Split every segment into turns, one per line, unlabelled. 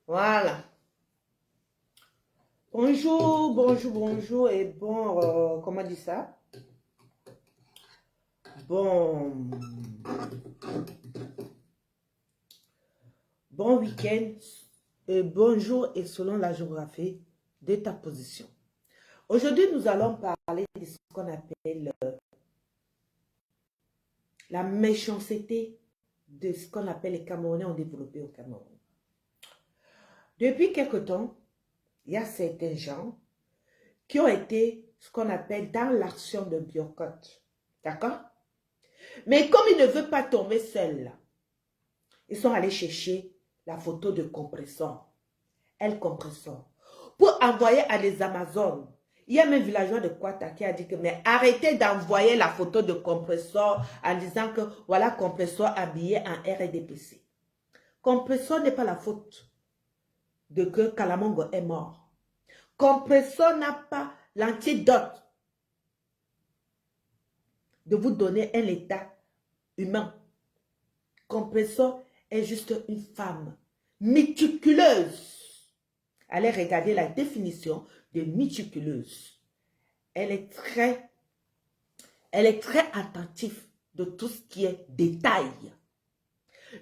Voilà. Bonjour, bonjour, bonjour et bon, comment on dit ça? Bon, bon week-end, bonjour et selon la géographie de ta position. Aujourd'hui, nous allons parler de ce qu'on appelle la méchanceté de ce qu'on appelle les Camerounais ont développé au Cameroun. Depuis quelque temps, il y a certains gens qui ont été ce qu'on appelle dans l'action de boycott. D'accord? Mais comme ils ne veulent pas tomber seuls, ils sont allés chercher la photo de compresseur. Elle compresseur. Pour envoyer à des Amazones. Il y a même un villageois de Kwata qui a dit que mais arrêtez d'envoyer la photo de compresseur en disant que voilà compresseur habillé en RDPC. Compresseur n'est pas la faute de que Kalamongo est mort. Compresseur n'a pas l'antidote de vous donner un état humain. Compresseur est juste une femme méticuleuse. Allez regarder la définition de méticuleuse. Elle est très attentive de tout ce qui est détail.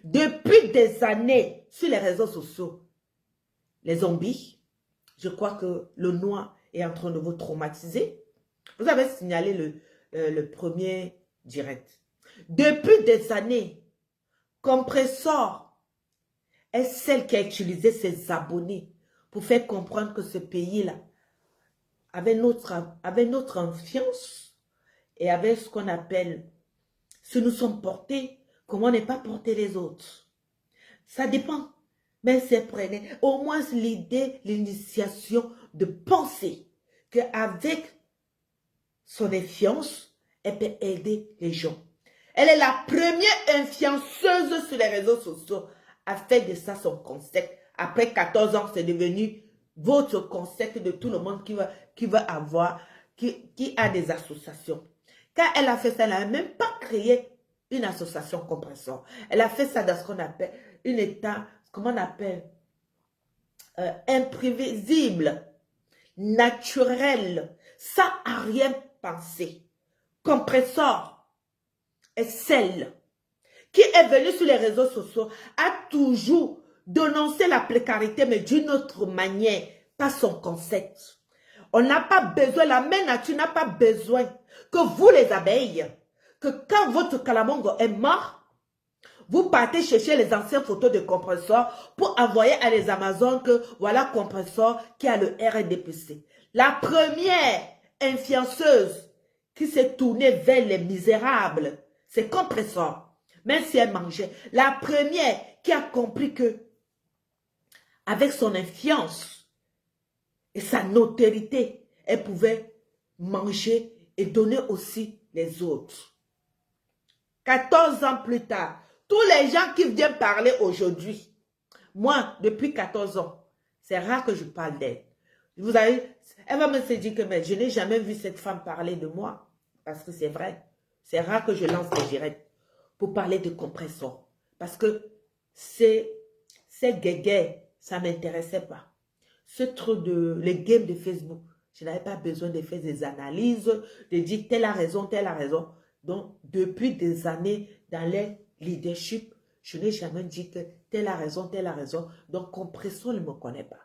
Depuis des années, sur les réseaux sociaux, les zombies, je crois que le noir est en train de vous traumatiser. Vous avez signalé le premier direct. Depuis des années, Compressor est celle qui a utilisé ses abonnés pour faire comprendre que ce pays-là avait notre confiance et avait ce qu'on appelle, si nous sommes portés, comment ne pas porter les autres. Ça dépend. Mais c'est prenez au moins l'idée, l'initiation de penser qu'avec son influence, elle peut aider les gens. Elle est la première influenceuse sur les réseaux sociaux à faire de ça son concept. Après 14 ans, c'est devenu votre concept de tout le monde qui a des associations. Quand elle a fait ça, elle n'a même pas créé une association compresseur. Elle a fait ça dans ce qu'on appelle un état, comment on appelle, imprévisible, naturel, sans rien penser. Compresseur est celle qui est venue sur les réseaux sociaux, a toujours dénoncé la précarité, mais d'une autre manière, pas son concept. On n'a pas besoin, la mère nature n'a pas besoin que vous les abeilles, que quand votre calamongo est mort, vous partez chercher les anciennes photos de compresseur pour envoyer à les Amazones que voilà compresseur qui a le RDPC. La première influenceuse qui s'est tournée vers les misérables, c'est compresseur. Même si elle mangeait. La première qui a compris que avec son influence et sa notoriété, elle pouvait manger et donner aussi les autres. 14 ans plus tard, tous les gens qui viennent parler aujourd'hui, moi, depuis 14 ans, c'est rare que je parle d'elle. Vous avez, elle va me se dire que mais je n'ai jamais vu cette femme parler de moi. Parce que c'est vrai. C'est rare que je lance des directs pour parler de compresseur. Parce que ces guéguerres, ça ne m'intéressait pas. Ce truc de les games de Facebook, je n'avais pas besoin de faire des analyses, de dire telle a raison, telle a raison. Donc, depuis des années, dans les leadership, je n'ai jamais dit que telle a raison, telle a raison. Donc, compresseur ne me connaît pas.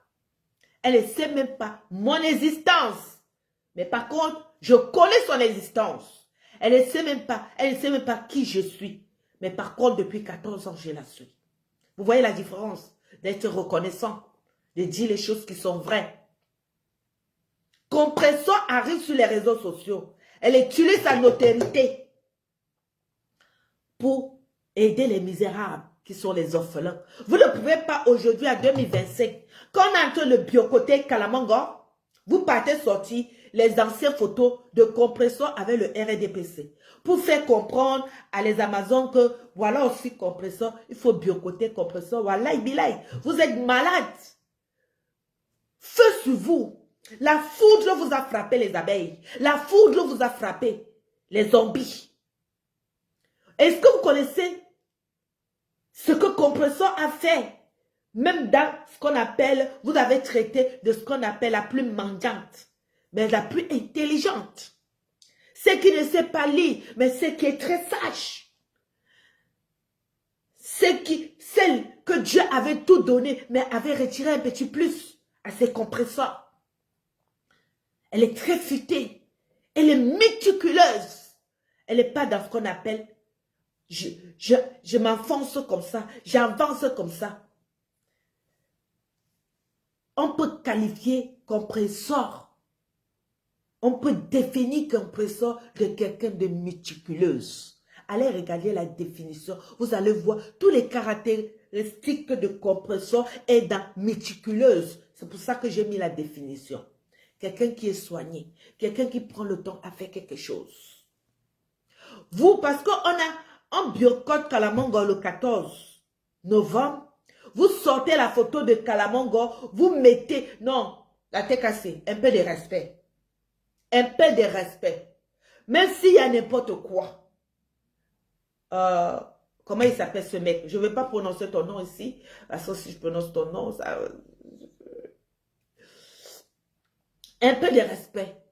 Elle ne sait même pas mon existence. Mais par contre, je connais son existence. Elle ne sait même pas qui je suis. Mais par contre, depuis 14 ans, je la suis. Vous voyez la différence d'être reconnaissant, de dire les choses qui sont vraies. Compresseur arrive sur les réseaux sociaux. Elle utilise sa notoriété pour aider les misérables qui sont les orphelins. Vous ne pouvez pas aujourd'hui, en 2025, quand on est en train de biocoter Kalamongo, vous partez sortir les anciennes photos de compresseur avec le RDPC pour faire comprendre à les Amazones que voilà aussi compresseur, il faut biocoter compresseur. Voilà, vous êtes malade. Feu sur vous. La foudre vous a frappé les abeilles. La foudre vous a frappé les zombies. Est-ce que vous connaissez ce que compresseur a fait? Même dans ce qu'on appelle, vous avez traité de ce qu'on appelle la plus mendiante, mais la plus intelligente. Celle qui ne sait pas lire, mais celle qui est très sage. Celle que Dieu avait tout donné, mais avait retiré un petit plus à ses compresseurs. Elle est très futée. Elle est méticuleuse. Elle n'est pas dans ce qu'on appelle, je m'enfonce comme ça, j'avance comme ça. On peut qualifier compresseur. On peut définir compresseur de quelqu'un de méticuleuse. Allez regarder la définition. Vous allez voir tous les caractéristiques de compresseur et dans méticuleuse. C'est pour ça que j'ai mis la définition. Quelqu'un qui est soigné. Quelqu'un qui prend le temps à faire quelque chose. Vous, parce qu'on a un boycott Kalamongo le 14 novembre, vous sortez la photo de Kalamongo, vous mettez, non, la tête cassée, un peu de respect. Un peu de respect. Même s'il y a n'importe quoi. Comment il s'appelle ce mec? Je ne vais pas prononcer ton nom ici, parce que si je prononce ton nom, ça... Un peu de respect.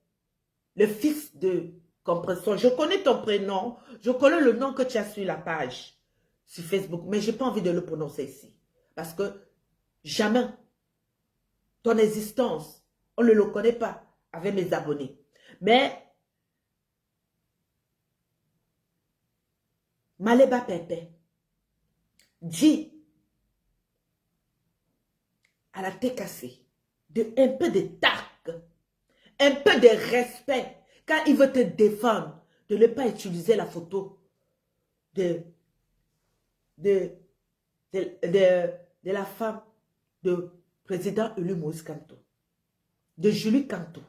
Le fils de compresseur. Je connais ton prénom, je connais le nom que tu as sur la page, sur Facebook, mais je n'ai pas envie de le prononcer ici. Parce que jamais ton existence, on ne le connaît pas avec mes abonnés. Mais, Maléba Pépé dit à la tête cassée, un peu de tact, un peu de respect. Quand il veut te défendre, de ne pas utiliser la photo de la femme de président élu Moïse Kanto, de Julie Kanto,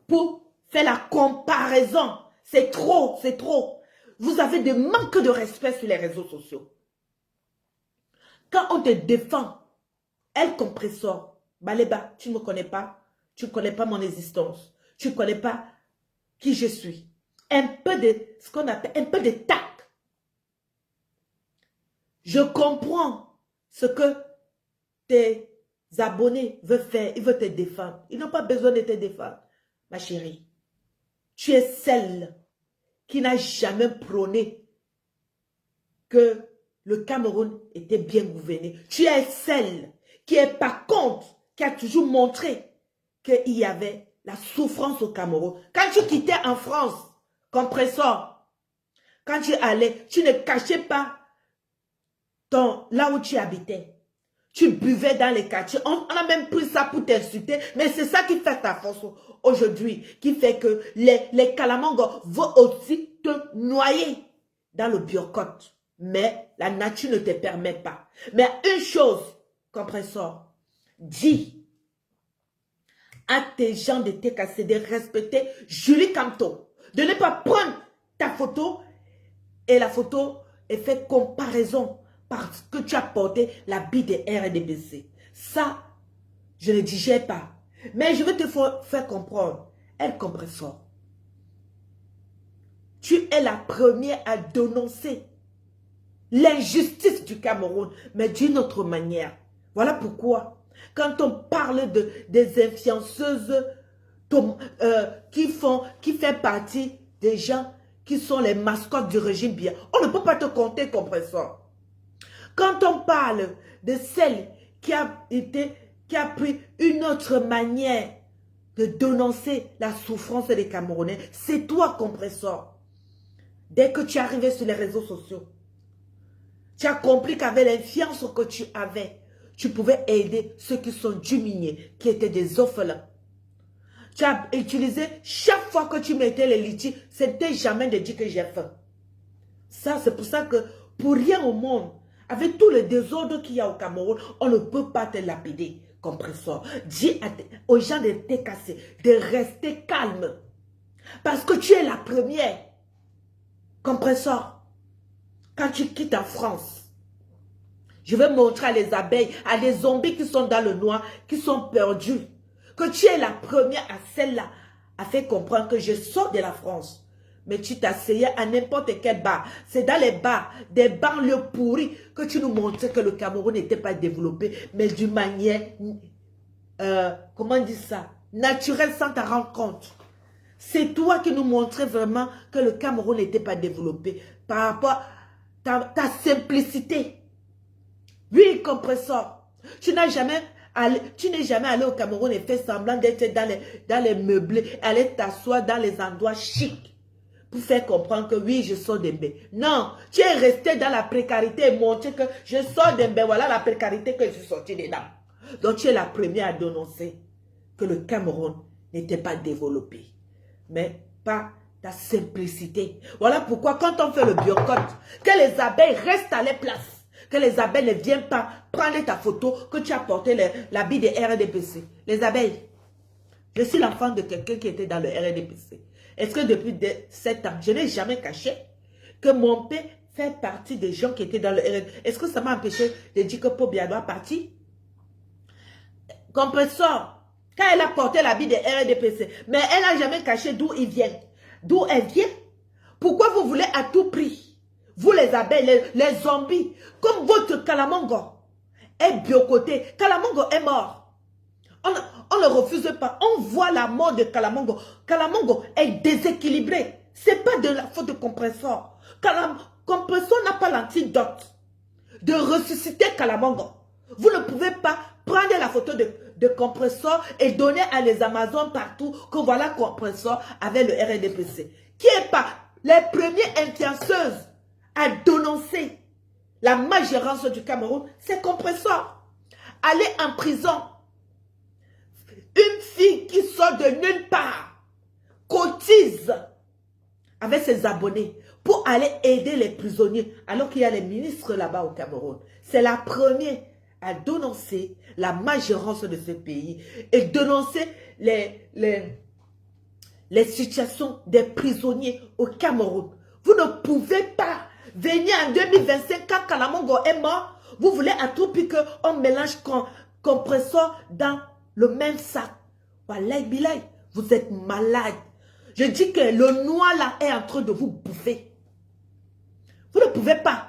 pour faire la comparaison. C'est trop, c'est trop. Vous avez des manques de respect sur les réseaux sociaux. Quand on te défend, elle compresseur, Maléba, tu ne me connais pas, tu ne connais pas mon existence, tu ne connais pas qui je suis. Un peu de, ce qu'on appelle, un peu de tact. Je comprends ce que tes abonnés veulent faire, ils veulent te défendre. Ils n'ont pas besoin de te défendre. Ma chérie, tu es celle qui n'a jamais prôné que le Cameroun était bien gouverné. Tu es celle qui est par contre, qui a toujours montré qu'il y avait la souffrance au Cameroun. Quand tu quittais en France, compresseur, quand tu allais, tu ne cachais pas là où tu habitais. Tu buvais dans les quartiers. On a même pris ça pour t'insulter. Mais c'est ça qui fait ta force aujourd'hui. Qui fait que les Kalamangos vont aussi te noyer dans le boycott. Mais la nature ne te permet pas. Mais une chose, compresseur, dis à tes gens de TKC de respecter Julie Kanto. De ne pas prendre ta photo et la photo est fait comparaison parce que tu as porté l'habit de RDBC. Ça, je ne digère pas. Mais je vais te faire comprendre. Elle compresseur. Tu es la première à dénoncer l'injustice du Cameroun, mais d'une autre manière. Voilà pourquoi, quand on parle des influenceuses qui font partie des gens qui sont les mascottes du régime bien, on ne peut pas te compter compresseur. Quand on parle de celle qui a pris une autre manière de dénoncer la souffrance des Camerounais, c'est toi, compresseur. Dès que tu es arrivé sur les réseaux sociaux, tu as compris qu'avec l'influence que tu avais, tu pouvais aider ceux qui sont diminués, qui étaient des orphelins. Tu as utilisé, chaque fois que tu mettais les litiges, c'était jamais de dire que j'ai faim. Ça, c'est pour ça que, pour rien au monde, avec tout le désordre qu'il y a au Cameroun, on ne peut pas te lapider, compresseur. Dis aux gens de TKC de rester calme. Parce que tu es la première, compresseur. Quand tu quittes en France, je vais montrer à les abeilles, à des zombies qui sont dans le noir, qui sont perdus, que tu es la première à celle-là, à faire comprendre que je sors de la France. Mais tu t'asseyais à n'importe quel bar. C'est dans les bars, des banlieues pourries, que tu nous montrais que le Cameroun n'était pas développé, mais d'une manière, comment on dit ça, naturelle sans t'en rendre compte. C'est toi qui nous montrais vraiment que le Cameroun n'était pas développé par rapport à ta simplicité. Oui, compresseur. Tu n'es jamais allé au Cameroun et fait semblant d'être dans les meublés, aller t'asseoir dans les endroits chics pour faire comprendre que oui, je sors d'Embé. Non, tu es resté dans la précarité et montrer que je sors d'Embé. Voilà la précarité que je suis sorti dedans. Donc tu es la première à dénoncer que le Cameroun n'était pas développé. Mais pas ta simplicité. Voilà pourquoi quand on fait le boycott, que les abeilles restent à leur place, que les abeilles ne viennent pas prendre ta photo que tu as porté l'habit de RDPC. Les abeilles, je suis l'enfant de quelqu'un qui était dans le RDPC. Est-ce que depuis 7 ans, je n'ai jamais caché que mon père fait partie des gens qui étaient dans le RDPC? Est-ce que ça m'a empêché de dire que Paul Biya doit partir? Compresseur, quand elle a porté l'habit de RDPC, mais elle n'a jamais caché d'où il vient. D'où elle vient? Pourquoi vous voulez à tout prix, vous les abeilles, les zombies, comme votre Kalamongo est biocoté, Kalamongo est mort. On ne refuse pas, on voit la mort de Kalamongo. Kalamongo est déséquilibré. Ce n'est pas de la faute de Compresseur. Compresseur n'a pas l'antidote de ressusciter Kalamongo. Vous ne pouvez pas prendre la photo de Compresseur et donner à les Amazones partout que voilà Compresseur avec le RDPC. Qui est pas les premiers influenceuses à dénoncer la malgérance du Cameroun, c'est Compresseur. Aller en prison. Une fille qui sort de nulle part, cotise avec ses abonnés pour aller aider les prisonniers, alors qu'il y a les ministres là-bas au Cameroun. C'est la première à dénoncer la malgérance de ce pays et dénoncer les situations des prisonniers au Cameroun. Vous ne pouvez pas venir en 2025 quand Kalamongo est mort. Vous voulez à tout prix qu'on mélange Compresseur dans le même sac. Wallahi bilay, vous êtes malade. Je dis que le noir là est en train de vous bouffer. Vous ne pouvez pas.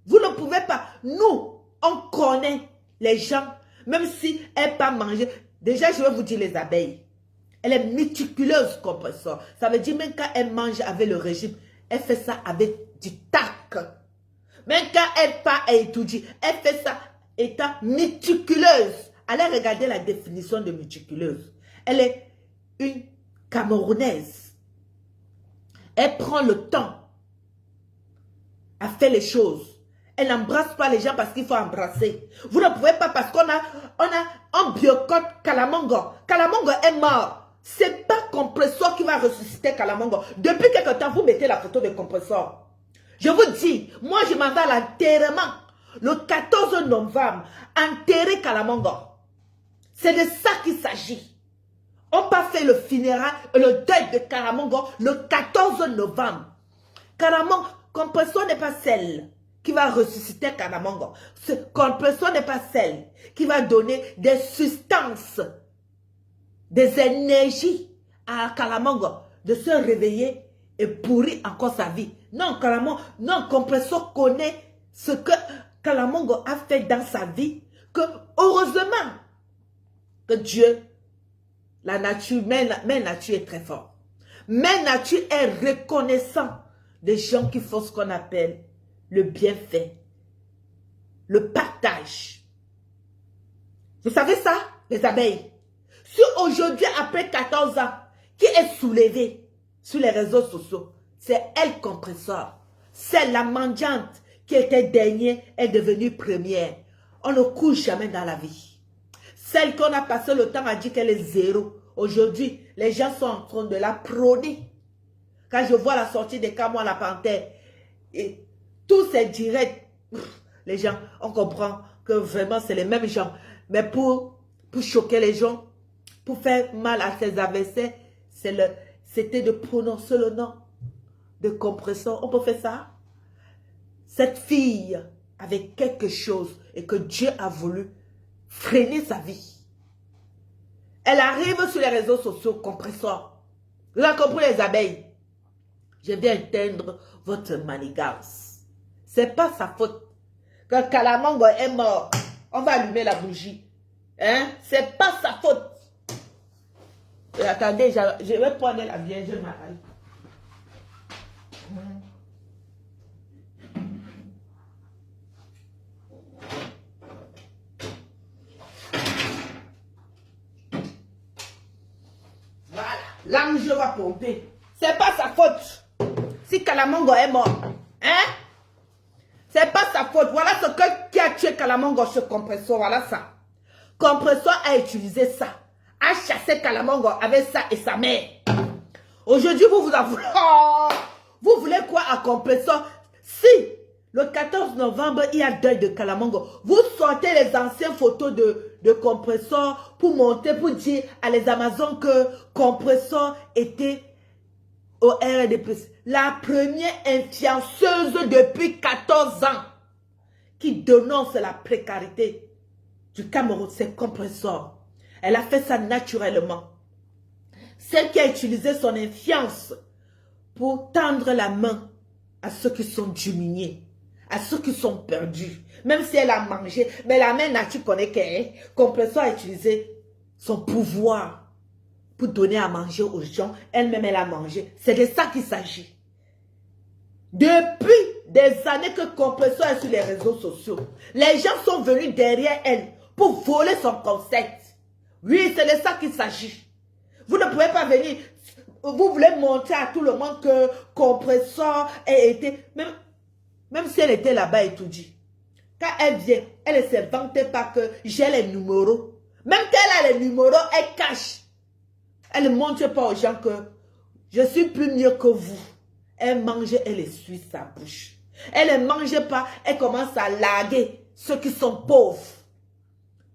Vous ne pouvez pas. Nous, on connaît les gens, même si elle n'a pas mangé. Déjà, je vais vous dire les abeilles. Elle est méticuleuse, Compresseur. Ça veut dire même quand elle mange avec le régime, elle fait ça avec du tac. Même quand elle part à étudier, elle fait ça étant méticuleuse. Allez regarder la définition de méticuleuse. Elle est une Camerounaise. Elle prend le temps à faire les choses. Elle n'embrasse pas les gens parce qu'il faut embrasser. Vous ne pouvez pas parce qu'on a un boycott Kalamongo. Kalamongo est mort. C'est pas Compresseur qui va ressusciter Kalamongo. Depuis quelque temps, vous mettez la photo de Compresseur. Je vous dis, moi je m'en vais à l'enterrement. Le 14 novembre, enterrer Kalamongo. C'est de ça qu'il s'agit. On n'a pas fait le funérail et le deuil de Kalamongo le 14 novembre. Compresseur n'est pas celle qui va ressusciter Kalamongo. Compresseur n'est pas celle qui va donner des substances, des énergies à Kalamongo de se réveiller et pourrir encore sa vie. Non, Compresseur connaît ce que Kalamongo a fait dans sa vie, que heureusement que Dieu, la nature, Mère Nature est très fort. Mère Nature est reconnaissant des gens qui font ce qu'on appelle le bienfait, le partage. Vous savez ça, les abeilles? Si aujourd'hui, après 14 ans, qui est soulevé sur les réseaux sociaux, c'est elle, Compresseur. C'est la mendiante qui était dernière est devenue première. On ne couche jamais dans la vie. Celle qu'on a passé le temps à dire qu'elle est zéro. Aujourd'hui, les gens sont en train de la prôner. Quand je vois la sortie des Cameroun la Panthère, et tous ces directs, les gens, on comprend que vraiment c'est les mêmes gens. Mais pour choquer les gens, pour faire mal à ses adversaires, c'était de prononcer le nom de Compresseur. On peut faire ça? Cette fille avait quelque chose et que Dieu a voulu freiner sa vie. Elle arrive sur les réseaux sociaux, Compresseur. Vous avez compris les abeilles? Je viens éteindre votre manigance. C'est pas sa faute. Quand Kalamongo est mort, on va allumer la bougie. Hein? C'est pas sa faute. Et attendez, je vais prendre la Vierge Marie. Voilà, l'ange va pomper. C'est pas sa faute. Si Kalamongo est mort, hein? C'est pas sa faute. Voilà ce qui a tué Kalamongo, ce compresseur. Voilà ça. Compresseur a utilisé ça. A chassé Kalamongo avec ça et sa mère. Aujourd'hui, vous en voulez. Oh, vous voulez quoi à compresseur? Si le 14 novembre, il y a deuil de Kalamongo, vous sortez les anciennes photos de compresseur pour monter, pour dire à les Amazones que compresseur était au RDP. La première influenceuse depuis 14 ans qui dénonce la précarité du Cameroun, c'est compresseur. Elle a fait ça naturellement. Celle qui a utilisé son influence pour tendre la main à ceux qui sont diminués, à ceux qui sont perdus. Même si elle a mangé, mais la main nature connaît qu'elle, compresseur a utilisé son pouvoir pour donner à manger aux gens. Elle-même, elle a mangé. C'est de ça qu'il s'agit. Depuis des années que compresseur est sur les réseaux sociaux, les gens sont venus derrière elle pour voler son concept. Oui, c'est de ça qu'il s'agit. Vous ne pouvez pas venir, vous voulez montrer à tout le monde que compresseur a été, même si elle était là-bas et tout dit. Quand elle vient, elle ne se vantait pas que j'ai les numéros. Même qu'elle a les numéros, elle cache. Elle ne montre pas aux gens que je suis plus mieux que vous. Elle mange, elle essuie sa bouche. Elle ne mange pas, elle commence à larguer ceux qui sont pauvres.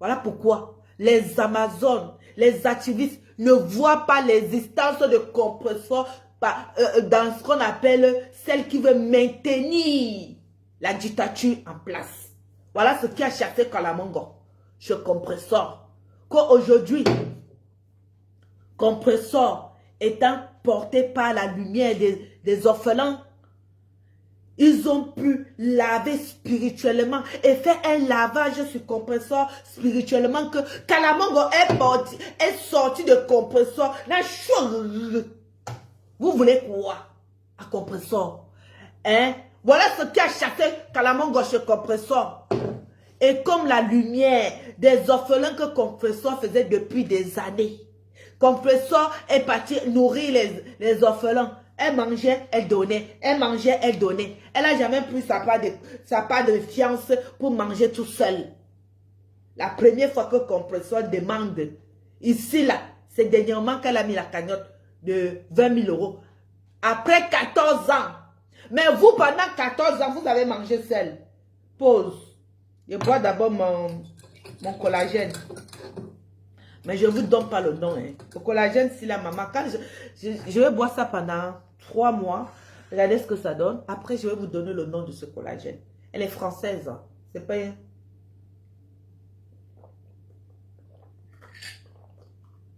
Voilà pourquoi les Amazones, les activistes ne voient pas l'existence de compresseurs dans ce qu'on appelle celle qui veut maintenir la dictature en place. Voilà ce qui a chassé Kalamongo, ce compresseur. Qu'aujourd'hui, compresseur étant porté par la lumière des orphelins, ils ont pu laver spirituellement et faire un lavage sur compresseur spirituellement que Kalamongo est sorti de compresseur. Vous voulez quoi à compresseur? Hein? Voilà ce qui a chassé Kalamongo chez compresseur. Et comme la lumière des orphelins que compresseur faisait depuis des années. Compresseur est parti nourrir les orphelins. Elle mangeait, elle donnait. Elle mangeait, elle donnait. Elle n'a jamais pris sa part de fiance pour manger tout seul. La première fois que compresseur demande, ici là, c'est dernièrement qu'elle a mis la cagnotte de 20 000 €. Après 14 ans. Mais vous, pendant 14 ans, vous avez mangé seul. Pause. Je bois d'abord mon collagène. Mais je ne vous donne pas le nom. Hein. Le collagène, si la maman, quand je vais boire ça pendant 3 mois, regardez ce que ça donne. Après, je vais vous donner le nom de ce collagène. Elle est française. Hein. C'est pas...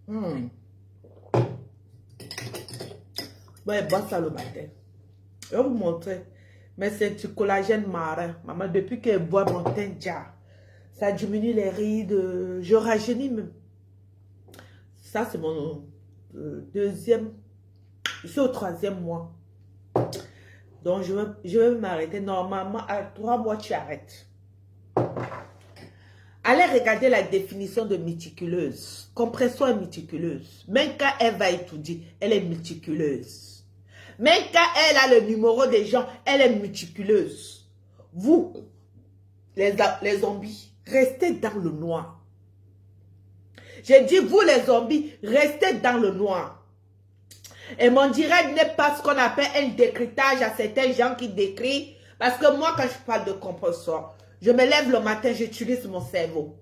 Bon, elle boit ça le matin. Je vais vous montrer. Mais c'est du collagène marin. Maman, depuis qu'elle boit mon teint, ça diminue les rides. Je rajeunis même. Ça, c'est mon deuxième. Je suis au 3e mois. Donc, je vais m'arrêter. Normalement, à 3 mois, tu arrêtes. Allez regarder la définition de méticuleuse. Compresseur est méticuleuse. Même quand elle va étudier, elle est méticuleuse. Même quand elle a le numéro des gens, elle est méticuleuse. Vous, les zombies, restez dans le noir. J'ai dit, vous les zombies, restez dans le noir. Et mon direct n'est pas ce qu'on appelle un décryptage à certains gens qui décrivent. Parce que moi, quand je parle de compresseur, je me lève le matin, j'utilise mon cerveau.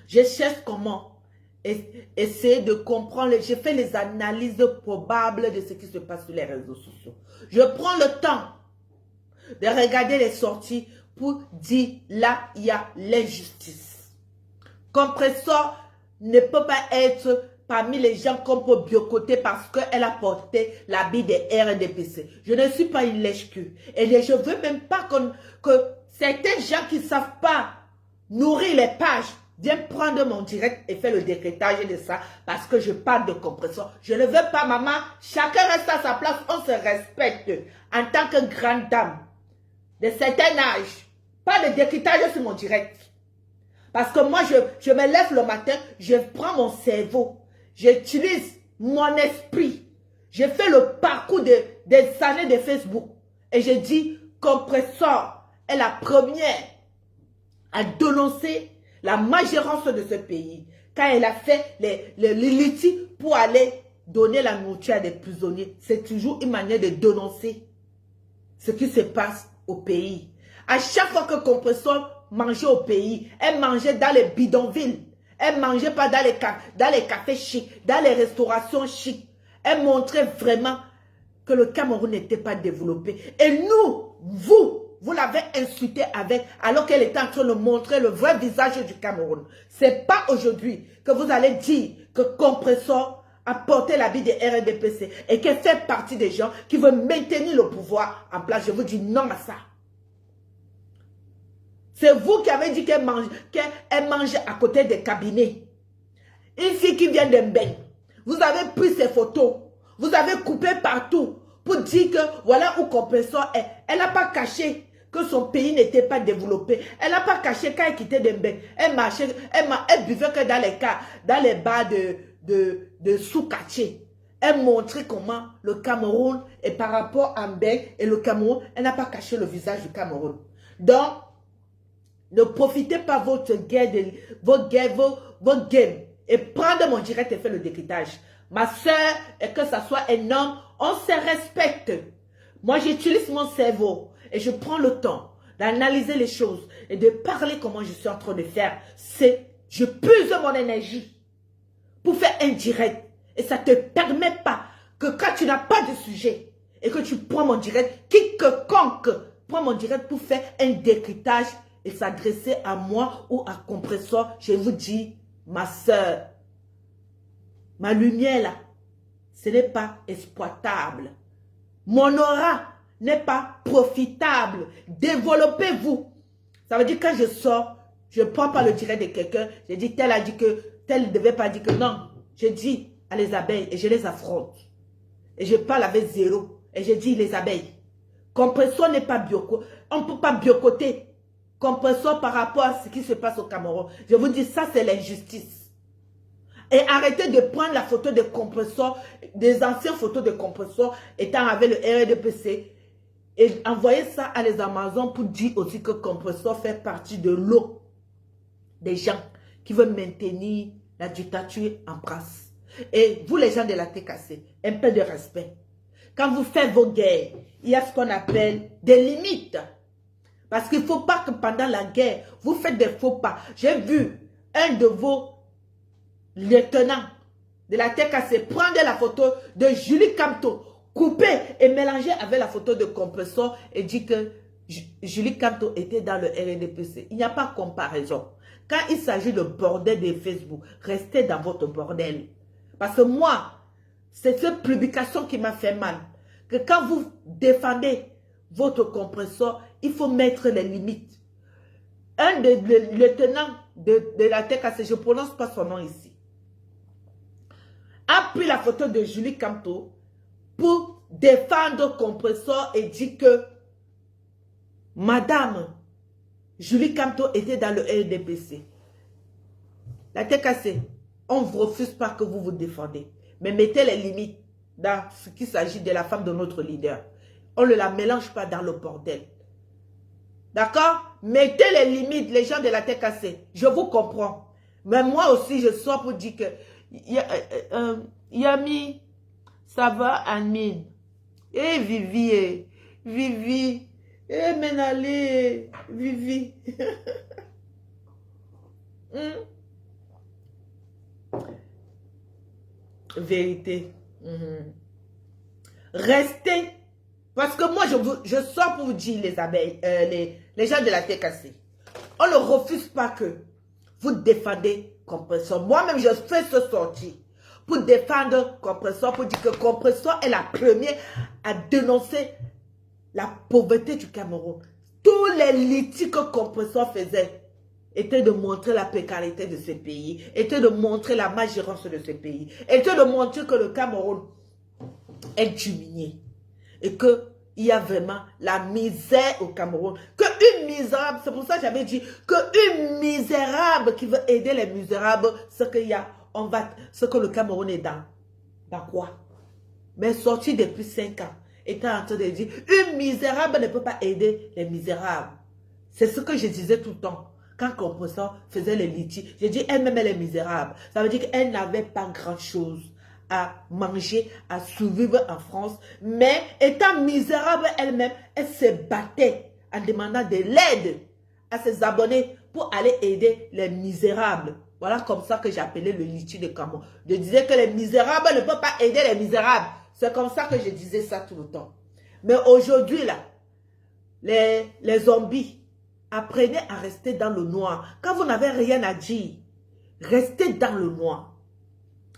Je cherche comment essayer de comprendre. Je fais les analyses probables de ce qui se passe sur les réseaux sociaux. Je prends le temps de regarder les sorties pour dire là, il y a l'injustice. Compresseur ne peut pas être parmi les gens qu'on peut boycotter parce qu'elle a porté l'habit des RDPC. Je ne suis pas une lèche-cul. Et je ne veux même pas que certains gens qui ne savent pas nourrir les pages viennent prendre mon direct et faire le décrétage de ça parce que je parle de compression. Je ne veux pas, maman. Chacun reste à sa place. On se respecte en tant que grande dame de certain âge. Pas de décrétage sur mon direct. Parce que moi, je me lève le matin, je prends mon cerveau, j'utilise mon esprit. Je fais le parcours des années de Facebook. Et je dis, Compressor est la première à dénoncer la majorité de ce pays. Quand elle a fait les litis pour aller donner la nourriture à des prisonniers, c'est toujours une manière de dénoncer ce qui se passe au pays. À chaque fois que Compressor mangeait au pays, elle mangeait dans les bidonvilles. Elle ne mangeait pas dans les cafés chics, dans les restaurations chics. Elle montrait vraiment que le Cameroun n'était pas développé. Et nous, vous l'avez insulté avec, alors qu'elle était en train de montrer le vrai visage du Cameroun. Ce n'est pas aujourd'hui que vous allez dire que Compressor a porté l'habit des RDPC et qu'elle fait partie des gens qui veulent maintenir le pouvoir en place. Je vous dis non à ça. C'est vous qui avez dit qu'elle mange à côté des cabinets. Une fille qui vient d'un bain. Vous avez pris ses photos. Vous avez coupé partout pour dire que voilà où Compressor est. Elle n'a pas caché que son pays n'était pas développé. Elle n'a pas caché quand elle quittait d'un bain. Elle marchait, elle buvait que dans les bars de sous-quartier. Elle montrait comment le Cameroun est par rapport à Mbeng et le Cameroun. Elle n'a pas caché le visage du Cameroun. Donc, ne profitez pas votre game et prendre mon direct et faire le décryptage. Ma soeur, et que ça soit un homme, on se respecte. Moi, j'utilise mon cerveau et je prends le temps d'analyser les choses et de parler comment je suis en train de faire. Je puise mon énergie pour faire un direct. Et ça ne te permet pas que quand tu n'as pas de sujet et que tu prends mon direct, quiconque prend mon direct pour faire un décryptage et s'adresser à moi ou à Compressor, je vous dis, ma soeur, ma lumière là, ce n'est pas exploitable. Mon aura n'est pas profitable. Développez-vous. Ça veut dire que quand je sors, je ne prends pas le direct de quelqu'un. Je dis, tel a dit que, tel ne devait pas dire que non. Je dis à les abeilles et je les affronte. Et je parle avec zéro. Et je dis les abeilles. Compressor n'est pas bioco. On ne peut pas biocoter Compressor par rapport à ce qui se passe au Cameroun. Je vous dis, ça c'est l'injustice. Et arrêtez de prendre la photo de Compressor, des anciennes photos de Compressor étant avec le RDPC et envoyer ça à les Amazones pour dire aussi que Compressor fait partie de l'eau des gens qui veulent maintenir la dictature en place. Et vous les gens de la TKC, un peu de respect. Quand vous faites vos guerres, il y a ce qu'on appelle des limites. Parce qu'il ne faut pas que pendant la guerre, vous faites des faux pas. J'ai vu un de vos lieutenants de la TKC prendre la photo de Julie Kamto, couper et mélanger avec la photo de Compressor et dire que Julie Kamto était dans le RDPC. Il n'y a pas de comparaison. Quand il s'agit de bordel de Facebook, restez dans votre bordel. Parce que moi, c'est cette publication qui m'a fait mal. Que quand vous défendez votre Compressor, il faut mettre les limites. Un des lieutenants de la TKC, je ne prononce pas son nom ici, a pris la photo de Julie Kamto pour défendre Compressor et dit que Madame Julie Kamto était dans le RDPC. La TKC, on ne refuse pas que vous vous défendez. Mais mettez les limites dans ce qui s'agit de la femme de notre leader. On ne la mélange pas dans le bordel. D'accord? Mettez les limites, les gens de la TKC. Je vous comprends. Mais moi aussi, je sors pour dire que Yami, ça va, Amine. Eh, Vivi, Vivi. Eh, Menali, Vivi. Vérité. Restez. Parce que moi, je sors pour vous dire, les abeilles, les gens de la TKC. On ne refuse pas que vous défendez Compressor. Moi-même, je fais ce sortie pour défendre Compressor, pour dire que Compressor est la première à dénoncer la pauvreté du Cameroun. Tous les litiges que Compressor faisait étaient de montrer la précarité de ce pays, étaient de montrer la malgérance de ce pays, étaient de montrer que le Cameroun est diminué et qu'il y a vraiment la misère au Cameroun. Qu'une misérable, c'est pour ça que j'avais dit qu'une misérable qui veut aider les misérables, ce qu'il y a, ce que le Cameroun est dans quoi? Mais sorti depuis 5 ans, était en train de dire, une misérable ne peut pas aider les misérables. C'est ce que je disais tout le temps. Quand Compressor faisait les litiges, j'ai dit, elle-même, elle est misérable. Ça veut dire qu'elle n'avait pas grand-chose à manger, à survivre en France. Mais étant misérable elle-même, elle se battait en demandant de l'aide à ses abonnés pour aller aider les misérables. Voilà comme ça que j'appelais le litige de Cameroun. Je disais que les misérables ne peuvent pas aider les misérables. C'est comme ça que je disais ça tout le temps. Mais aujourd'hui, là, les zombies, apprenez à rester dans le noir. Quand vous n'avez rien à dire, restez dans le noir.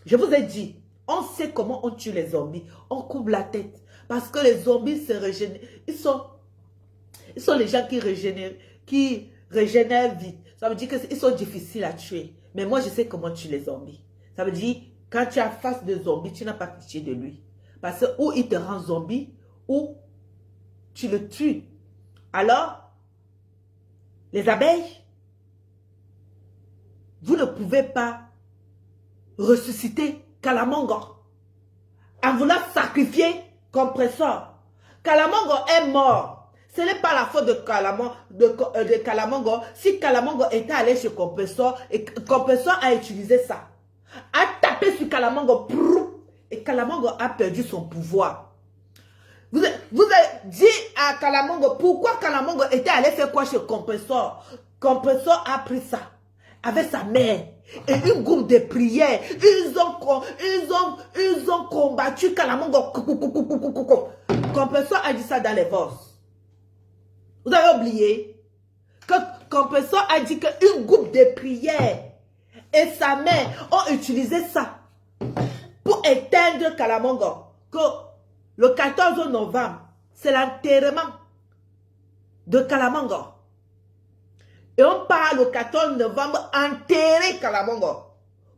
Je vous ai dit, on sait comment on tue les zombies. On coupe la tête. Parce que les zombies se régénèrent. Ils sont les gens qui régénèrent vite. Ça veut dire qu'ils sont difficiles à tuer. Mais moi, je sais comment tuer les zombies. Ça veut dire, quand tu as face de zombies, tu n'as pas pitié de lui. Parce que ou il te rend zombie, ou tu le tues. Alors, les abeilles, vous ne pouvez pas ressusciter Kalamongo en voulant sacrifier Compressor. Kalamongo est mort. Ce n'est pas la faute de Kalamongo. Si Kalamongo était allé chez Compressor et Compressor a utilisé ça, a tapé sur Kalamongo et Kalamongo a perdu son pouvoir. Vous avez dit à Kalamongo pourquoi Kalamongo était allé faire quoi chez Compressor. Compressor a pris ça avec sa mère et une groupe de prières. Ils ont combattu Kalamongo. Compressor a dit ça dans les voices. Vous avez oublié que Compressor a dit qu'une groupe de prières et sa mère ont utilisé ça pour éteindre Kalamongo. Que le 14 novembre, c'est l'enterrement de Kalamongo. Et on part le 14 novembre enterrer Kalamongo.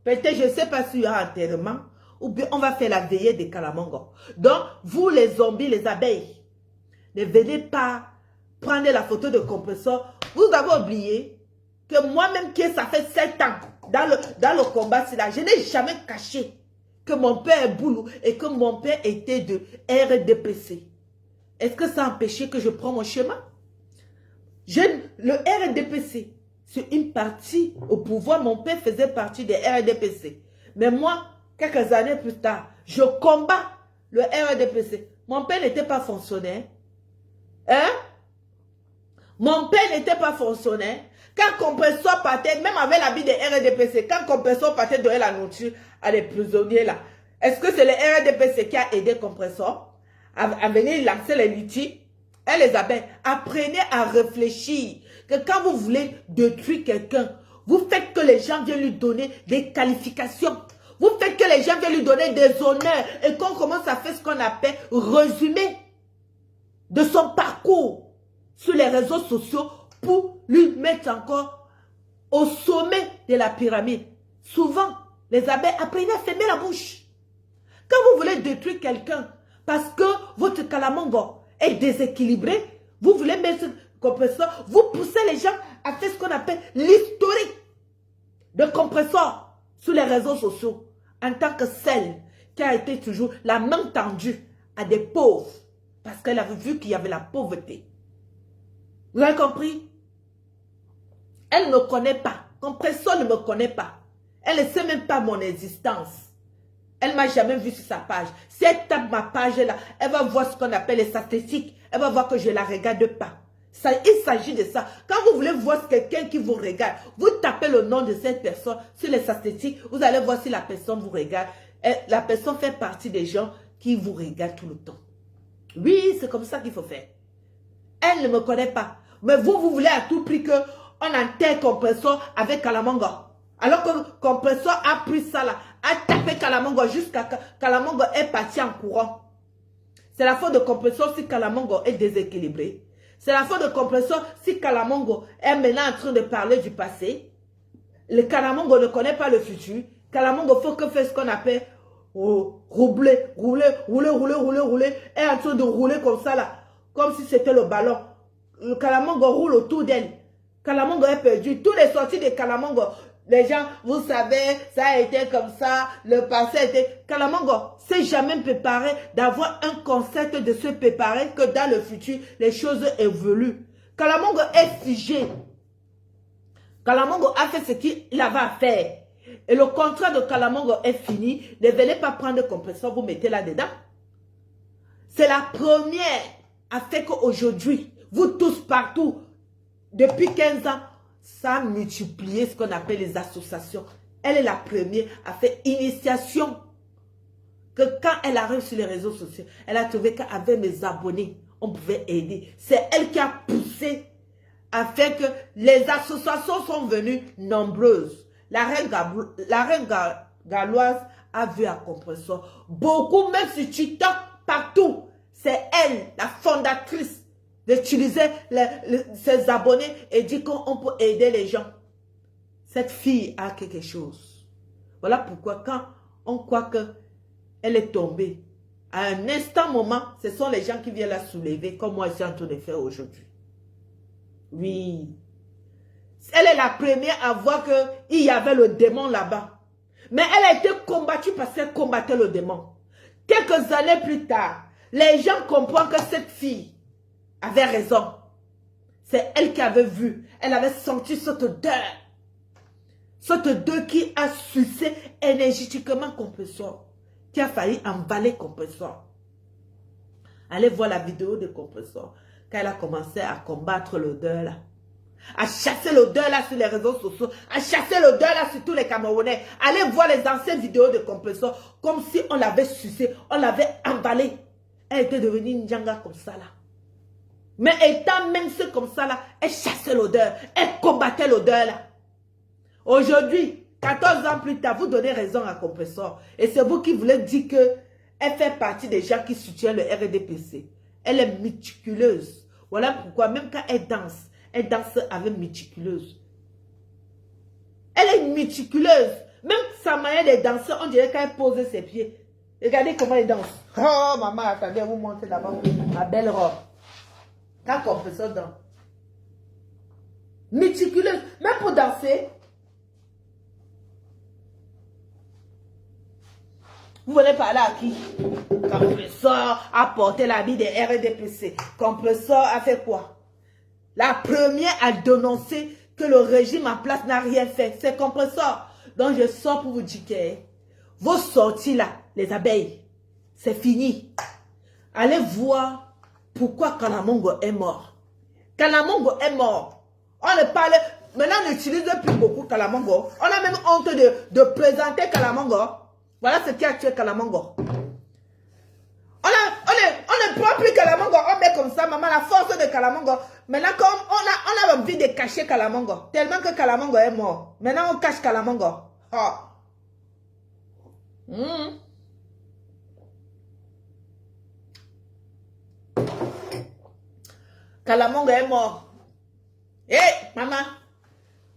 Peut-être, je ne sais pas s'il y a enterrement ou bien on va faire la veillée de Kalamongo. Donc, vous les zombies, les abeilles, ne venez pas prendre la photo de Compressor. Vous avez oublié que moi-même, ça fait 7 ans dans le combat, je n'ai jamais caché que mon père est boulot et que mon père était de RDPC. Est-ce que ça a empêché que je prenne mon chemin? Le RDPC, c'est une partie au pouvoir. Mon père faisait partie des RDPC. Mais moi, quelques années plus tard, je combats le RDPC. Mon père n'était pas fonctionnaire. Hein? Mon père n'était pas fonctionnaire. Quand Compressor partait, même avec l'habit des RDPC, quand Compressor partait donner la nourriture à les prisonniers là, est-ce que c'est le RDPC qui a aidé Compressor à venir lancer les litiges? Et les abeilles, apprenez à réfléchir que quand vous voulez détruire quelqu'un, vous faites que les gens viennent lui donner des qualifications. Vous faites que les gens viennent lui donner des honneurs et qu'on commence à faire ce qu'on appelle résumé de son parcours sur les réseaux sociaux pour lui mettre encore au sommet de la pyramide. Souvent, les abeilles apprennent à fermer la bouche. Quand vous voulez détruire quelqu'un parce que votre Kalamongo est déséquilibré, vous voulez mettre Compressor, vous poussez les gens à faire ce qu'on appelle l'historique de Compressor sur les réseaux sociaux en tant que celle qui a été toujours la main tendue à des pauvres parce qu'elle avait vu qu'il y avait la pauvreté. Vous avez compris? Elle ne me connaît pas. Compressor ne me connaît pas. Elle ne sait même pas mon existence. Elle ne m'a jamais vu sur sa page. Si elle tape ma page là, elle va voir ce qu'on appelle les statistiques. Elle va voir que je ne la regarde pas. Il s'agit de ça. Quand vous voulez voir quelqu'un qui vous regarde, vous tapez le nom de cette personne sur les statistiques. Vous allez voir si la personne vous regarde. La personne fait partie des gens qui vous regardent tout le temps. Oui, c'est comme ça qu'il faut faire. Elle ne me connaît pas. Mais vous voulez à tout prix qu'on enterre Compressor avec Kalamongo. Alors que Compressor a pris ça là, a tapé Kalamongo jusqu'à Kalamongo est parti en courant. C'est la faute de compresseur si Kalamongo est déséquilibré. C'est la faute de compresseur si Kalamongo est maintenant en train de parler du passé. Le Kalamongo ne connaît pas le futur. Kalamongo faut que fait ce qu'on appelle rouler, est en train de rouler comme ça là, comme si c'était le ballon. Le Kalamongo roule autour d'elle. Kalamongo est perdu. Tous les sorties de Kalamongo, les gens, vous savez, ça a été comme ça, le passé a été... Kalamongo s'est jamais préparé d'avoir un concept de se préparer que dans le futur, les choses évoluent. Kalamongo est figé. Kalamongo a fait ce qu'il avait à faire. Et le contrat de Kalamongo est fini. Ne venez pas prendre le compresseur, vous mettez là-dedans. C'est la première à faire qu'aujourd'hui, vous tous partout, depuis 15 ans, ça a multiplié ce qu'on appelle les associations. Elle est la première à faire initiation. Que quand elle arrive sur les réseaux sociaux, elle a trouvé qu'avec mes abonnés, on pouvait aider. C'est elle qui a poussé à faire que les associations sont venues nombreuses. La reine galloise a vu à compresseur. Beaucoup, même sur TikTok, partout. C'est elle, la fondatrice, d'utiliser ses abonnés et dit qu'on peut aider les gens. Cette fille a quelque chose. Voilà pourquoi quand on croit qu'elle est tombée, à un instant moment, ce sont les gens qui viennent la soulever, comme moi je suis en train de faire aujourd'hui. Oui. Elle est la première à voir qu'il y avait le démon là-bas. Mais elle a été combattue parce qu'elle combattait le démon. Quelques années plus tard, les gens comprennent que cette fille avait raison. C'est elle qui avait vu. Elle avait senti cette odeur. Cette odeur qui a sucé énergétiquement compresseur. Qui a failli emballer compresseur. Allez voir la vidéo de compresseur. Quand elle a commencé à combattre l'odeur là. À chasser l'odeur là sur les réseaux sociaux. À chasser l'odeur là sur tous les Camerounais. Allez voir les anciennes vidéos de compresseur. Comme si on l'avait sucé. On l'avait emballé. Elle était devenue une Njanga comme ça là. Mais étant même comme ça là, elle chassait l'odeur. Elle combattait l'odeur là. Aujourd'hui, 14 ans plus tard, vous donnez raison à compresseur. Et c'est vous qui voulez dire qu'elle fait partie des gens qui soutiennent le RDPC. Elle est méticuleuse. Voilà pourquoi même quand elle danse avec méticuleuse. Elle est méticuleuse. Même sa manière de danser, on dirait qu'elle pose ses pieds. Regardez comment elle danse. Oh maman, attendez, vous montrer d'abord ma belle robe. Quand compresseur danse. Méticuleuse. Même pour danser. Vous voulez parler à qui? Compresseur a porté l'habit des RDPC. Compresseur a fait quoi? La première à dénoncer que le régime en place n'a rien fait. C'est compresseur. Donc je sors pour vous dire que vos sorties là, les abeilles, c'est fini. Allez voir pourquoi Kalamongo est mort. Kalamongo est mort. On ne parle... Maintenant, on n'utilise plus beaucoup Kalamongo. On a même honte de présenter Kalamongo. Voilà ce qui a tué Kalamongo. On ne prend plus Kalamongo. On met comme ça, maman, la force de Kalamongo. Maintenant, comme on a envie de cacher Kalamongo. Tellement que Kalamongo est mort. Maintenant, on cache Kalamongo. Oh. Kalamongo est mort. Hé, maman.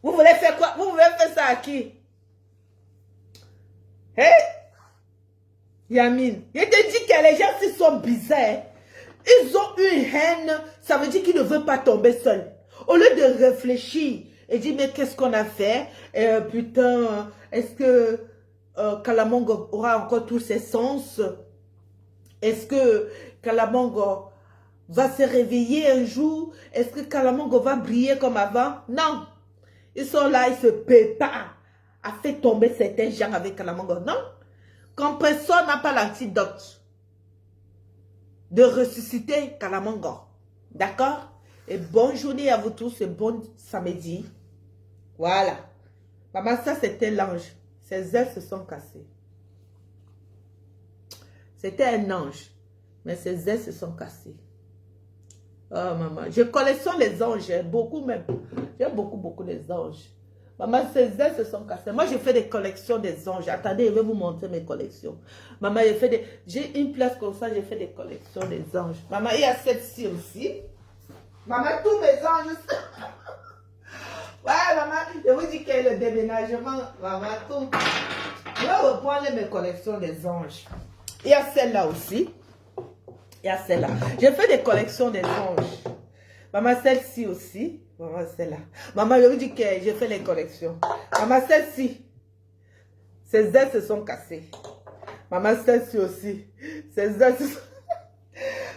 Vous voulez faire quoi? Vous voulez faire ça à qui? Hé? Yamine. Je te dis que les gens s'ils sont bizarres. Ils ont une haine. Ça veut dire qu'ils ne veulent pas tomber seuls. Au lieu de réfléchir et dire mais qu'est-ce qu'on a fait? Putain, est-ce que Kalamongo aura encore tous ses sens? Est-ce que Kalamongo va se réveiller un jour? Est-ce que Kalamongo va briller comme avant? Non. Ils sont là, ils se préparent à faire tomber certains gens avec Kalamongo. Non. Compresseur n'a pas l'antidote de ressusciter Kalamongo. D'accord? Et bonne journée à vous tous et bon samedi. Voilà. Maman, ça c'était l'ange. Ses ailes se sont cassées. C'était un ange. Mais ses ailes se sont cassées. Oh maman. Je collectionne les anges. Beaucoup même. J'aime beaucoup les anges. Maman, ces ailes se sont cassées. Moi, j'ai fait des collections des anges. Attendez, je vais vous montrer mes collections. Maman, j'ai une place comme ça, j'ai fait des collections des anges. Maman, il y a celle-ci aussi. Maman, tous mes anges. Ouais, maman, je vous dis que le déménagement, maman, tout. Je vais reprendre mes collections des anges. Il y a celle-là aussi. Il y a celle-là. J'ai fait des collections des anges. Maman, celle-ci aussi. Maman, celle-là. Maman, je vous dis que j'ai fait les collections. Maman, celle-ci. Ses ailes se sont cassées. Maman, celle-ci aussi. Ses ailes se sont...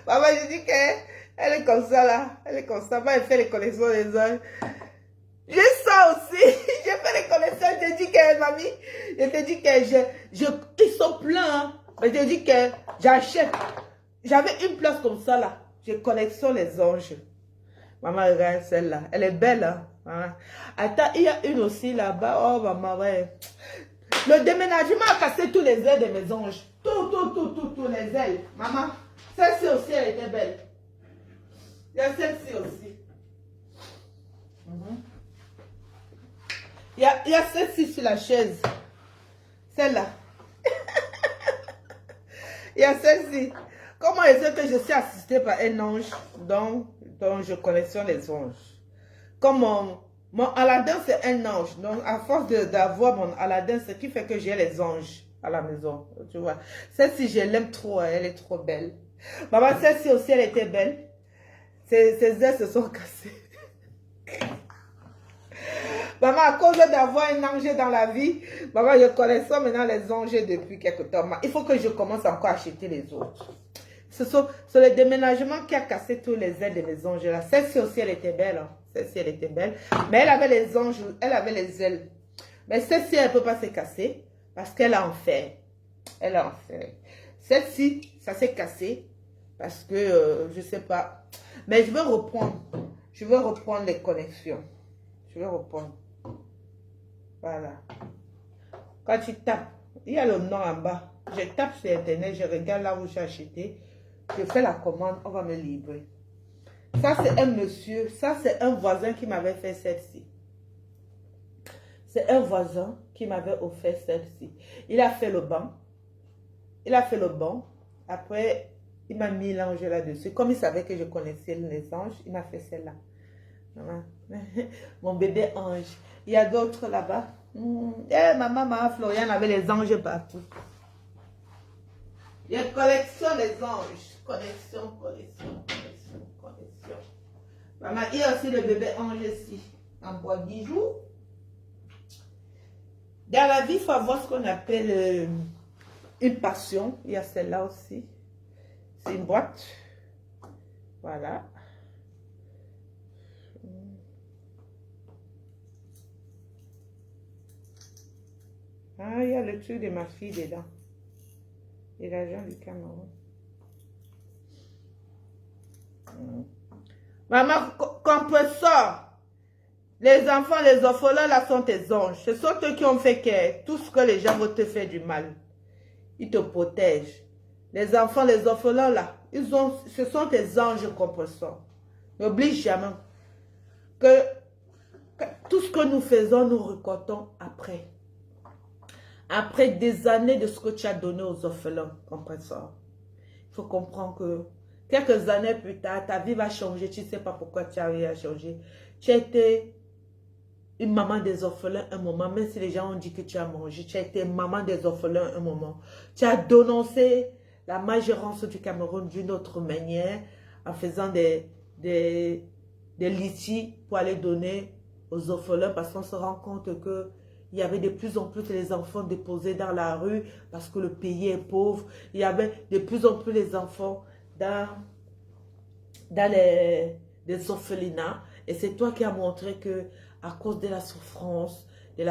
Maman, je dis qu'elle est comme ça, là. Elle est comme ça. Maman, elle fait les collections des anges. J'ai ça aussi. J'ai fait les collections. Je dis que, mamie, je te dis que ils sont pleins. Hein. Mais je dis que j'achète. J'avais une place comme ça, là. Je collectionne les anges. Maman, regarde celle-là. Elle est belle, hein. Attends, il y a une aussi là-bas. Oh, maman, ouais. Le déménagement a cassé tous les ailes de mes anges. Tous les ailes. Maman, celle-ci aussi, elle était belle. Il y a celle-ci aussi. Il y a celle-ci sur la chaise. Celle-là. Il y a celle-ci. Comment est-ce que je suis assistée par un ange dont je collectionne les anges? Comme mon Aladdin, c'est un ange. Donc, à force d'avoir mon Aladdin, ce qui fait que j'ai les anges à la maison. Tu vois. Celle-ci, je l'aime trop. Elle est trop belle. Maman, celle-ci aussi, elle était belle. Ses ailes se sont cassées. Maman, à cause d'avoir un ange dans la vie, maman, je collectionne maintenant les anges depuis quelque temps. Il faut que je commence encore à acheter les autres. C'est le déménagement qui a cassé tous les ailes de mes anges là. Celle-ci aussi, elle était belle. Hein. Celle-ci, elle était belle. Mais elle avait les anges, elle avait les ailes. Mais celle-ci, elle ne peut pas se casser parce qu'elle a en fer. Elle a en fer. Celle-ci, ça s'est cassé parce que, je ne sais pas. Mais je vais reprendre. Je vais reprendre les connexions. Je vais reprendre. Voilà. Quand tu tapes, il y a le nom en bas. Je tape sur Internet, je regarde là où j'ai acheté. Je fais la commande, on va me livrer. Ça, c'est un monsieur. Ça, c'est un voisin qui m'avait fait celle-ci. C'est un voisin qui m'avait offert celle-ci. Il a fait le banc. Il a fait le banc. Après, il m'a mis l'ange là-dessus. Comme il savait que je connaissais les anges, il m'a fait celle-là. Mon bébé ange. Il y a d'autres là-bas. Maman Florian avait les anges partout. Il y a collection des anges. Collection. Maman, il y a aussi le bébé ange ici. En bois de bijoux. Dans la vie, il faut avoir ce qu'on appelle une passion. Il y a celle-là aussi. C'est une boîte. Voilà. Ah, il y a le truc de ma fille dedans. Et l'argent du Cameroun. Maman, compresseur. Les enfants, les orphelins, là sont tes anges. Ce sont eux qui ont fait que tout ce que les gens vont te faire du mal. Ils te protègent. Les enfants, les orphelins, là, ce sont tes anges compresseurs. N'oublie jamais que tout ce que nous faisons, nous récoltons après. Après des années de ce que tu as donné aux orphelins, compresseurs. Il faut comprendre que quelques années plus tard, ta vie va changer. Tu ne sais pas pourquoi tu as eu à changer. Tu as été une maman des orphelins un moment, même si les gens ont dit que tu as mangé. Tu as été maman des orphelins un moment. Tu as dénoncé la majorance du Cameroun d'une autre manière en faisant des litiges pour aller donner aux orphelins parce qu'on se rend compte que il y avait de plus en plus les enfants déposés dans la rue parce que le pays est pauvre. Il y avait de plus en plus les enfants dans les orphelinats. Et c'est toi qui as montré que à cause de la souffrance, de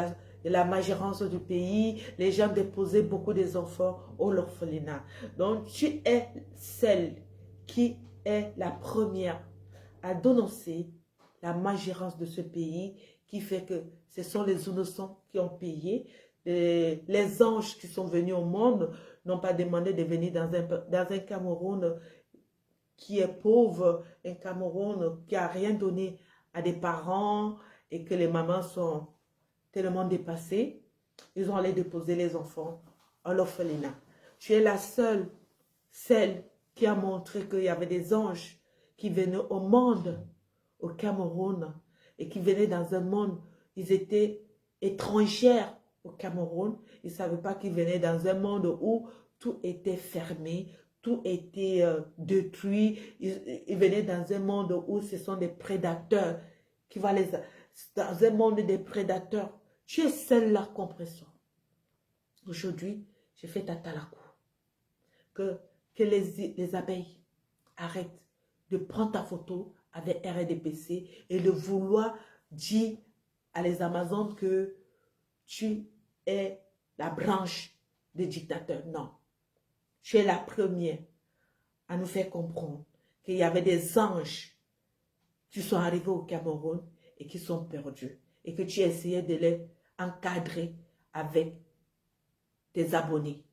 la majorance du pays, les gens déposaient beaucoup des enfants au l'orphelinat. Donc, tu es celle qui est la première à dénoncer la majorance de ce pays qui fait que ce sont les innocents qui ont payé. Les anges qui sont venus au monde n'ont pas demandé de venir dans un Cameroun qui est pauvre, un Cameroun qui n'a rien donné à des parents et que les mamans sont tellement dépassés. Ils ont allé déposer les enfants à l'orphelinat. Tu es la seule, celle qui a montré qu'il y avait des anges qui venaient au monde, au Cameroun, et qui venaient dans un monde, ils étaient étrangères au Cameroun. Ils ne savaient pas qu'ils venaient dans un monde où tout était fermé, tout était détruit. Ils venaient dans un monde où ce sont des prédateurs qui vont les... Dans un monde des prédateurs. Tu es celle-là, compression. Aujourd'hui, j'ai fait tata la cour. Que les abeilles arrêtent de prendre ta photo avec RDPC et de vouloir dire à les Amazones que tu es la branche des dictateurs. Non. Tu es la première à nous faire comprendre qu'il y avait des anges qui sont arrivés au Cameroun et qui sont perdus. Et que tu essayais de les encadrer avec tes abonnés.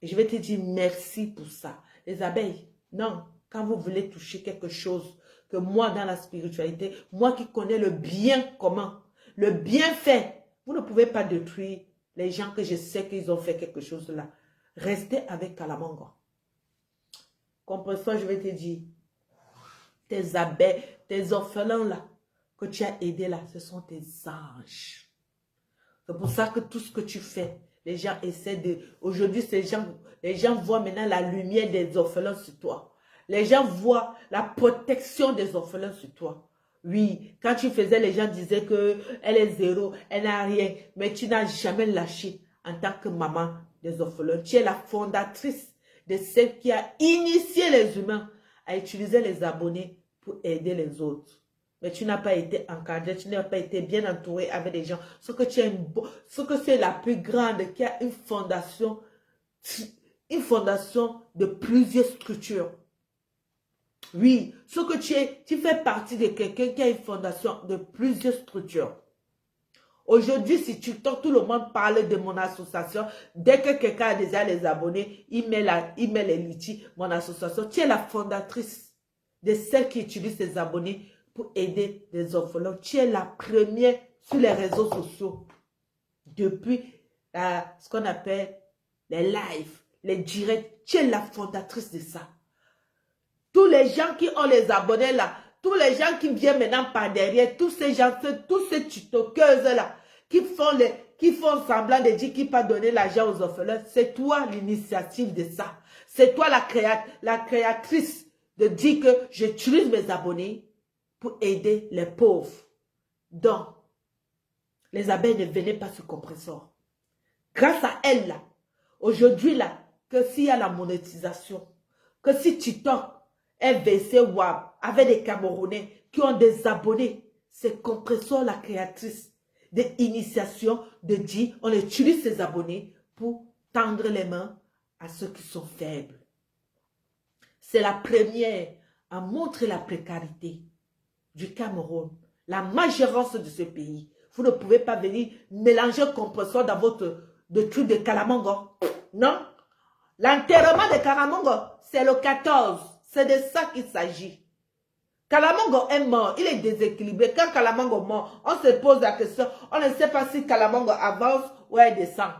Et je vais te dire merci pour ça. Les abeilles, non, quand vous voulez toucher quelque chose, que moi dans la spiritualité, moi qui connais le bien commun, le bienfait, vous ne pouvez pas détruire les gens que je sais qu'ils ont fait quelque chose là. Restez avec Kalamango. Comprends-toi, je vais te dire, tes abeilles, tes orphelins là, que tu as aidés là, ce sont tes anges. C'est pour ça que tout ce que tu fais, les gens essaient de... Aujourd'hui, les gens voient maintenant la lumière des orphelins sur toi. Les gens voient la protection des orphelins sur toi. Oui, quand tu faisais, les gens disaient qu'elle est zéro, elle n'a rien. Mais tu n'as jamais lâché en tant que maman des orphelins. Tu es la fondatrice de celle qui a initié les humains à utiliser les abonnés pour aider les autres. Mais tu n'as pas été encadré, tu n'as pas été bien entouré avec des gens. Ce que c'est la plus grande qui a une fondation de plusieurs structures. Oui, ce que tu fais partie de quelqu'un qui a une fondation de plusieurs structures. Aujourd'hui, si tout le monde parle de mon association, dès que quelqu'un a déjà les abonnés, il met les litis, mon association. Tu es la fondatrice de celle qui utilise ses abonnés pour aider les orphelins. Tu es la première sur les réseaux sociaux. Depuis ce qu'on appelle les lives, les directs. Tu es la fondatrice de ça. Tous les gens qui ont les abonnés là, tous les gens qui viennent maintenant par derrière, tous ces gens, tous ces tiktokeuses là, qui font semblant de dire qu'ils peuvent donner l'argent aux orphelins, c'est toi l'initiative de ça. C'est toi la créatrice de dire que j'utilise mes abonnés pour aider les pauvres. Donc, les abeilles ne venaient pas sur compresseur. Grâce à elles là, aujourd'hui là, que s'il y a la monétisation, que si TikTok est versé WAP avec des Camerounais qui ont des abonnés, c'est compresseur la créatrice de initiation de dire on utilise ses abonnés pour tendre les mains à ceux qui sont faibles. C'est la première à montrer la précarité du Cameroun, la majorité de ce pays. Vous ne pouvez pas venir mélanger compresseur dans votre truc de Kalamango. Non. L'enterrement de Kalamango, c'est le 14. C'est de ça qu'il s'agit. Kalamango est mort, il est déséquilibré. Quand Kalamango est mort, on se pose la question, on ne sait pas si Kalamango avance ou elle descend.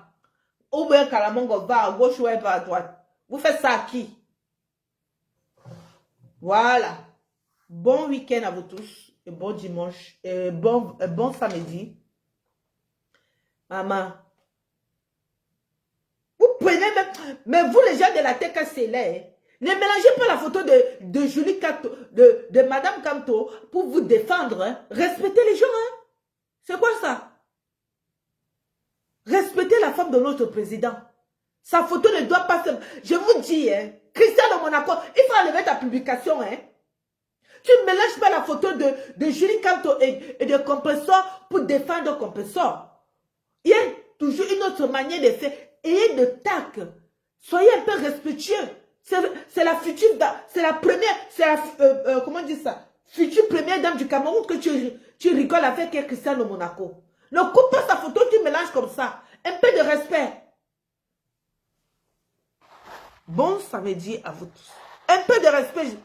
Ou bien Kalamango va à gauche ou elle va à droite. Vous faites ça à qui? Voilà. Bon week-end à vous tous. Et bon dimanche. Et bon samedi. Maman. Vous prenez même... Mais vous les gens de la TKC, ne mélangez pas la photo de Julie Kanto, de Madame Kanto pour vous défendre. Hein. Respectez les gens. Hein. C'est quoi ça? Respectez la femme de notre président. Sa photo ne doit pas se... Je vous dis, hein, Christian de Monaco, il faut enlever ta publication. Hein. Tu ne mélanges pas la photo de Julie Kanto et de Compressor pour défendre Compressor. Il y a toujours une autre manière de faire. Ayez de tact. Soyez un peu respectueux. C'est la future, c'est la première, c'est la, comment dire ça, future première dame du Cameroun que tu rigoles avec Christian de Monaco. Ne coupe pas sa photo, tu mélanges comme ça. Un peu de respect. Bon samedi à vous tous. Un peu de respect.